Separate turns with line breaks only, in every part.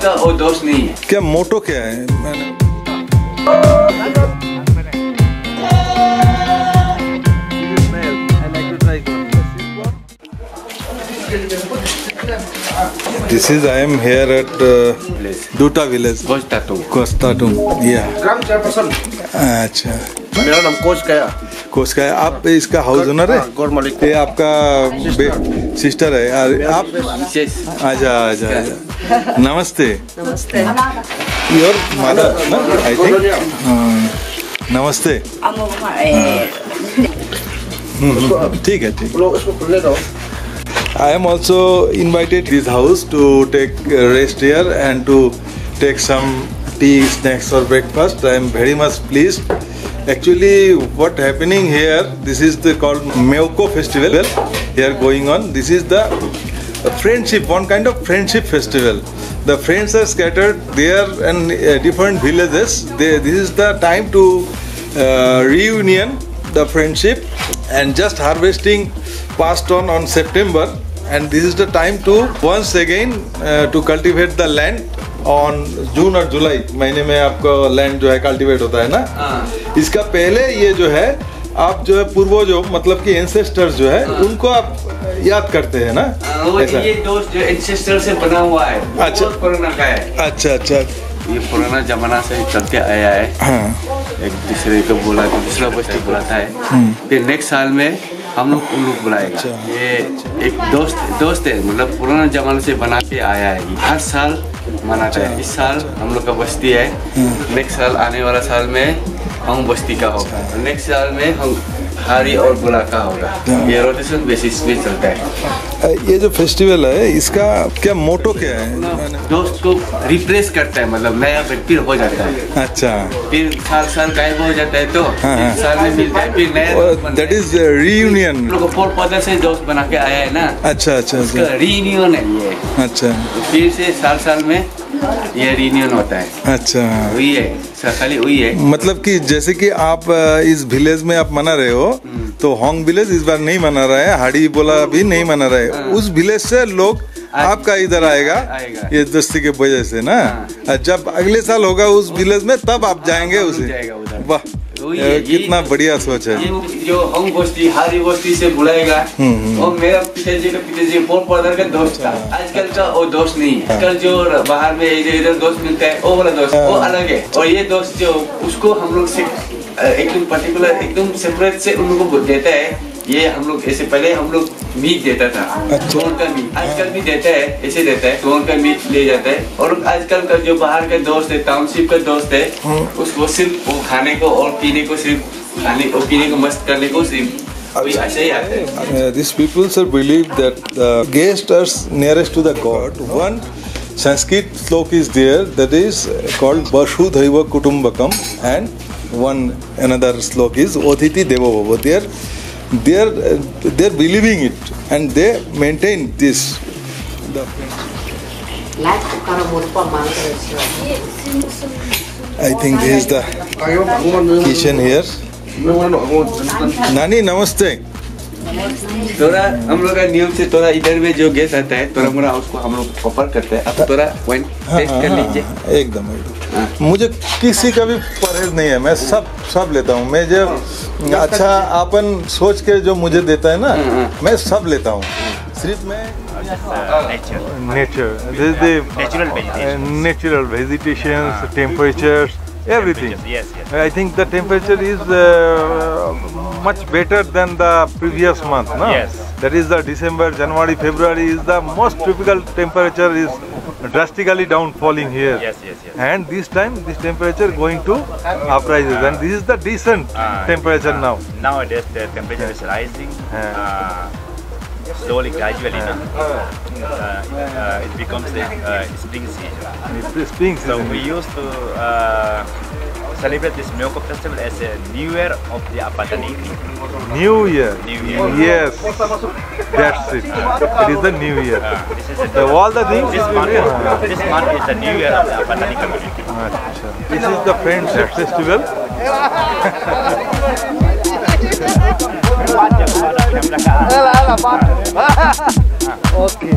का वो दोस्त नहीं है।
क्या मोटो क्या है? This is I am here at Duta village. Kostatum. Yeah.
Gram chairperson.
अच्छा।
मेरा नाम कोच का है।
कोच का है। आप इसका हाउस ओनर है?
गौर मालिक।
ये आपका सिस्टर है। आप? आजा आजा आजा। नमस्ते।
नमस्ते।
योर मदर ना? I think. नमस्ते। ठीक है ठीक। I am also invited this house to take rest here and to take some tea, snacks or breakfast. I am very much pleased. Actually, what happening here? This is the called Meuko festival here going on. This is the friendship, one kind of friendship festival. The friends are scattered there and different villages. This is the time to reunion the friendship and just harvesting passed on September, and this is the time to once again to cultivate the land on जून और जुलाई महीने में आपका land जो है cultivate होता है ना। इसका पहले ये जो है आप जो है पूर्वजों मतलब कि एंसेस्टर्स जो है उनको आप याद करते हैं ना।
ये दोस्त जो एंसेस्टर से बना हुआ है।
अच्छा
पुराना का है।
अच्छा अच्छा।
ये पुराना जमाना से चलते आया है। हाँ। एक दूसरे को बोला तो दूसरा बस्ती बुलाता है। फिर नेक्स्ट साल में हम लोग उन लोग बुलाएगा। ये एक दोस्त है मतलब पुराना जमाने से बना के आया है। हर साल मनाता है। इस साल हम लोग का बस्ती है। नेक्स्ट साल आने वाला साल में हम बस्ती का होगा। नेक्स्ट साल में हम हारी और बुला का होगा। ये रोटेशन बेसिस पे चलता है।
ये जो फेस्टिवल है इसका क्या मोटो क्या है?
दोस्त को रिप्लेस करता है मतलब नया फिर हो जाता है।
अच्छा।
फिर साल गायब हो जाता है तो साल में मिलता है फिर नया।
That is reunion.
लोग फोर पौधा से दोस्त बना के आया है ना।
अच्छा अच्छा अच्छा।
रियूनियन है ये।
अच्छा।
फिर से साल में ये रियूनियन होता है।
अच्छा।
वही है खाली वही है।
मतलब कि जैसे कि आप इस विलेज में आप मना रहे हो तो होंग विलेज इस बार नहीं मना रहा है, हाड़ी बोला भी नहीं मना रहे। उस विलेज से लोग आपका इधर आएगा ये दोस्ती के वजह से ना। जब अगले साल होगा उस विलेज में तब आप जाएंगे उसे। वाह कितना बढ़िया सोच है।
जो होंग बस्ती हारी बस्ती से बुलाएगा वो मेरा पिताजी फोर पौधर का दोस्त था। आजकल का वो दोस्त नहीं है। आजकल जो बाहर में इधर दोस्त मिलता है वो वाला दोस्त वो अलग है। और ये दोस्त जो उसको हम लोग से एकदम पर्टिकुलर एकदम सेपरेट से उन लोगों को देता है। ये हम लोग ऐसे पहले हम लोग मीट देता था। गोल का मीट आजकल भी देता है ऐसे देता है। गोल का मीट ले जाता है। और आजकल का जो बाहर का दोस्त है टाउनशिप का दोस्त है उसको सिर्फ वो खाने को और पीने को सिर्फ खाने और पीने को मस्त करने को सिर्फ अभी ऐसे ही आते हैं।
These people sir believe that the guest are nearest to the god. One Sanskrit slok is there that is called Vasudhaiva Kutumbakam, and one another slok is Othiti Devo Bhava. They're believing it and they maintain this. I think this is the kitchen here. नानी नमस्ते।
थोड़ा हम लोग का नियम से थोड़ा इधर में जो गैस आता है थोड़ा मोड़ा उसको हम लोग कवर करते हैं। अब थोड़ा वाइन टेस्ट कर लीजिए।
एकदम मुझे किसी का भी परहेज नहीं है। मैं सब लेता हूँ। मैं जब अच्छा अपन सोच के जो मुझे देता है ना मैं सब लेता हूँ। सिर्फ मैं nature this is the natural vegetations temperatures everything. Yes. I think the temperature is much better than the previous month, no? Yes. That is the December, January, February is the most typical temperature is drastically down falling here. Yes. And this time this temperature going to uprises and this is the decent temperature now.
Nowadays the temperature is rising. Slowly, gradually, it becomes the spring season.
Spring season.
So we used to celebrate this Meuko festival as a New Year of the Apataniki.
New Year. Yes, that's it. It is the New Year. So all the things.
This month is the New Year of the Apatani community.
This is the Friendship Festival. Okay.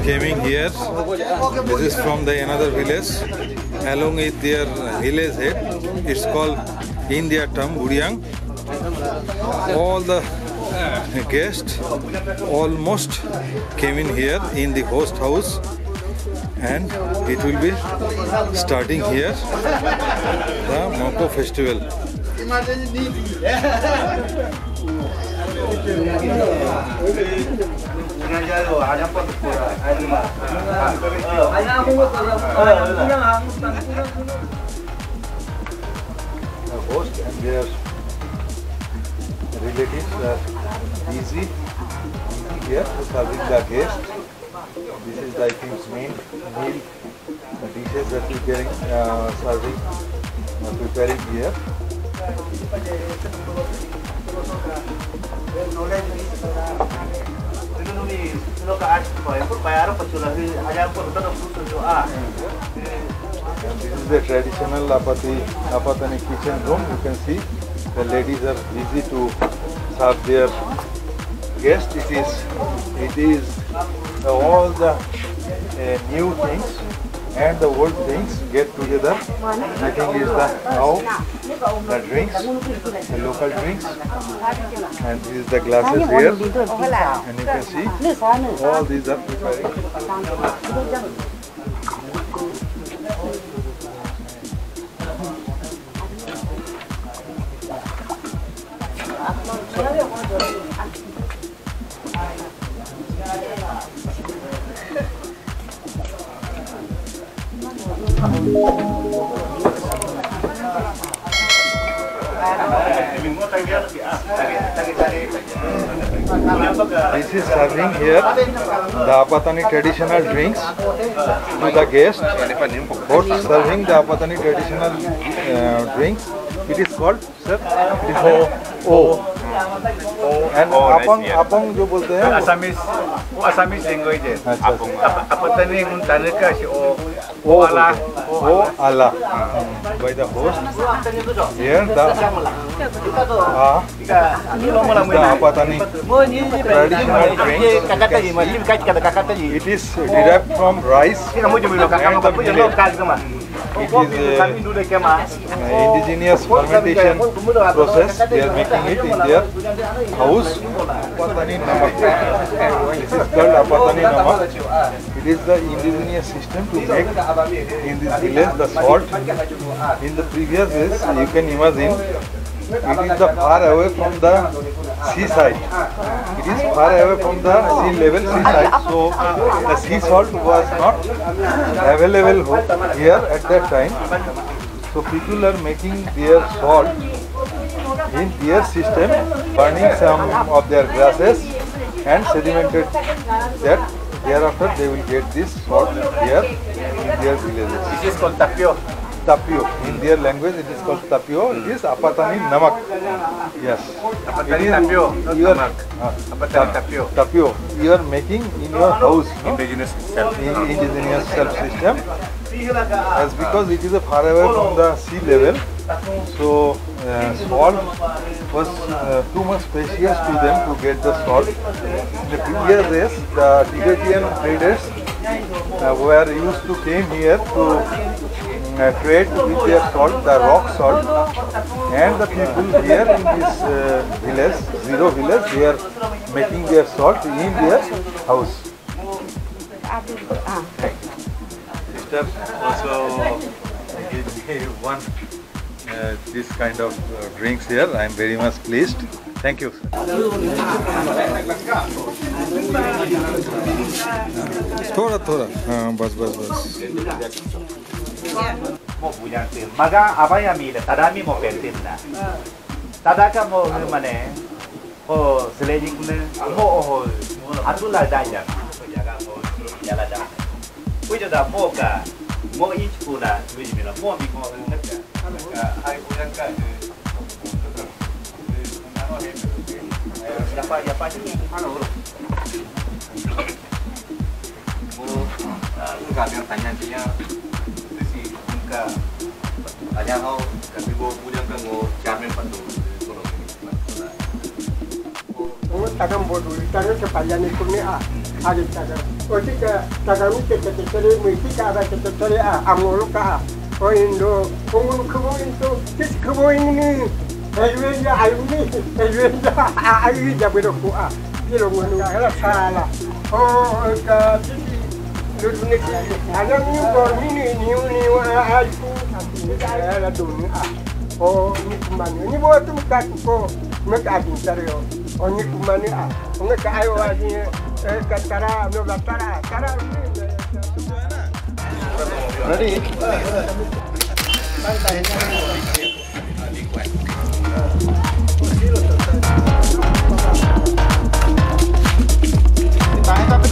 Coming here. This is from the another village. Along with their village head, it's called India Tam Buriang. All the guests almost came in here in the host house, and it will be starting here the Mako festival. The host and their relatives are busy here serving the guest. This is the team's main meal. The dishes that preparing here. And this is the traditional Apatani kitchen room. You can see the ladies are busy to serve their guests. It is all the new things and the old things get together. I think is the drinks, the local drinks, and this is the glasses here, and you can see all these are preparing. This is serving here the Apatani traditional drinks to the guests. For serving the Apatani traditional drinks, it is called, sir, and apang जो बोलते हैं
Assamese language है. Apatani उन्ताने का
ala by the host. Here the Apatani traditional drink. It is derived from rice and the millet. It is indigenous fermentation process. They are making it in their house. Apatani namak. This is called Apatani namak. It is the indigenous system to make in this village the salt. In the previous days, you can imagine, it is the far away from the seaside. It is far away from the sea level seaside. So the sea salt was not available here at that time. So people are making their salt in their system, burning some of their grasses and sedimented that. Thereafter they will get this salt here in their villages.
This is called tapio.
Tapio. In their language it is called tapio. It is Apatani namak. Yes.
Apatani tapio, not namak. Apatani tapio.
Tapio. You are making in your house. No?
Indigenous self.
Indigenous self system. As because it is a far away from the sea level, so salt was too much precious to them to get the salt. In the previous days, the Tibetan traders were used to came here to trade with their salt, the rock salt, and the people here in this village, Zero village, they are making their salt in their house. Sister also give me one this kind of drinks here. I am very much pleased. Thank you. थोड़ा बस
Mo punya tim. Maga apa yang mila? Tada mi mo pentin na. Tada ka mo mana? Oh selejik na. Mo oh atulah daya. Jaga mo jalan dah. Puja dah mo ka. Mo ich puna. Puja mila mo mi mo nak ka. Hai punya ka. Siapa ni? Ano? Mo kami tanya dia. Tanya kau, kasi mo punya kan mo kami pandu.
Oh, tagang bodoh, tagang sepanjang itu ni ada tagang. Oh, tagang ni kita ada kita amul ka. Oh, Indo, kamu itu, kamu ini, ayunya ayu jabe doku Kilo ngono ala salah. Oh, ka Dulu ni ada ni aku ada dulu oh ni kumani ni buat tu muka ko muka akin serio oh ni kumani muka ayo aja kantara no tara
Ready? Tahan tapi